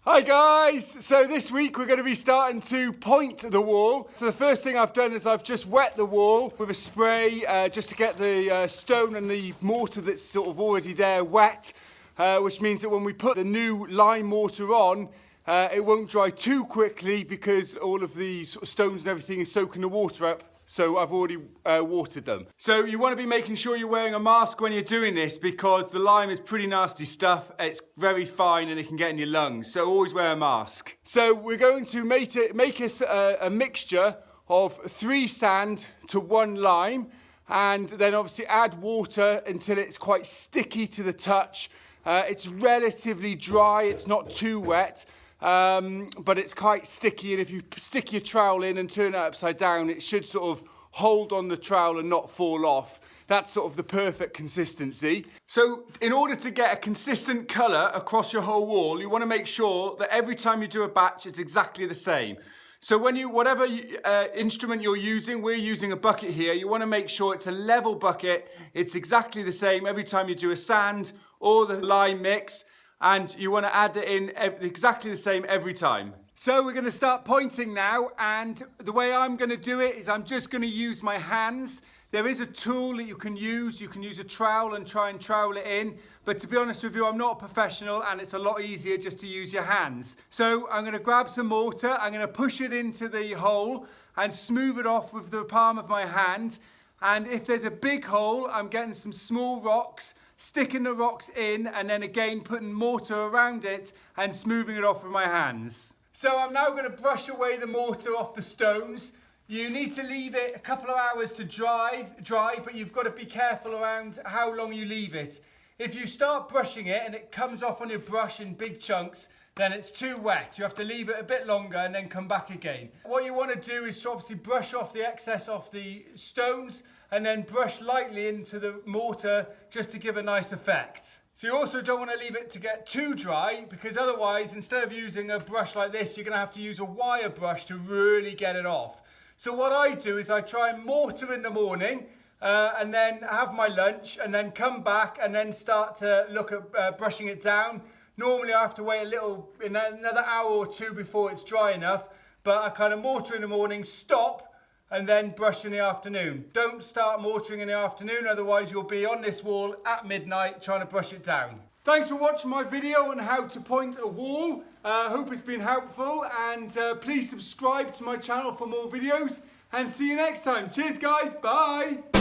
Hi guys! So this week we're going to be starting to point the wall. So the first thing I've done is I've just wet the wall with a spray just to get the stone and the mortar that's sort of already there wet, which means that when we put the new lime mortar on, it won't dry too quickly because all of the sort of stones and everything is soaking the water up. So I've already watered them. So you want to be making sure you're wearing a mask when you're doing this because the lime is pretty nasty stuff. It's very fine and it can get in your lungs. So always wear a mask. So we're going to make us a mixture of 3 sand to 1 lime, and then obviously add water until it's quite sticky to the touch. It's relatively dry, it's not too wet. But it's quite sticky, and if you stick your trowel in and turn it upside down, it should sort of hold on the trowel and not fall off. That's sort of the perfect consistency. So in order to get a consistent colour across your whole wall, you want to make sure that every time you do a batch, it's exactly the same. So when whatever instrument you're using, we're using a bucket here, you want to make sure it's a level bucket. It's exactly the same every time you do a sand or the lime mix. And you want to add it in exactly the same every time. So we're going to start pointing now, and the way I'm going to do it is I'm just going to use my hands. There is a tool that you can use. You can use a trowel and try and trowel it in. But to be honest with you, I'm not a professional and it's a lot easier just to use your hands. So I'm going to grab some mortar. I'm going to push it into the hole and smooth it off with the palm of my hand. And if there's a big hole, I'm getting some small rocks, sticking the rocks in, and then again putting mortar around it and smoothing it off with my hands. So I'm now going to brush away the mortar off the stones. You need to leave it a couple of hours to dry, but you've got to be careful around how long you leave it. If you start brushing it and it comes off on your brush in big chunks, then it's too wet. You have to leave it a bit longer and then come back again. What you want to do is to obviously brush off the excess off the stones and then brush lightly into the mortar just to give a nice effect. So you also don't want to leave it to get too dry, because otherwise, instead of using a brush like this, you're going to have to use a wire brush to really get it off. So what I do is I try and mortar in the morning and then have my lunch and then come back and then start to look at brushing it down. Normally I have to wait another hour or 2 before it's dry enough, but I kind of mortar in the morning, stop, and then brush in the afternoon. Don't start mortaring in the afternoon, otherwise you'll be on this wall at midnight trying to brush it down. Thanks for watching my video on how to point a wall. Hope it's been helpful, and please subscribe to my channel for more videos, and see you next time. Cheers guys, bye!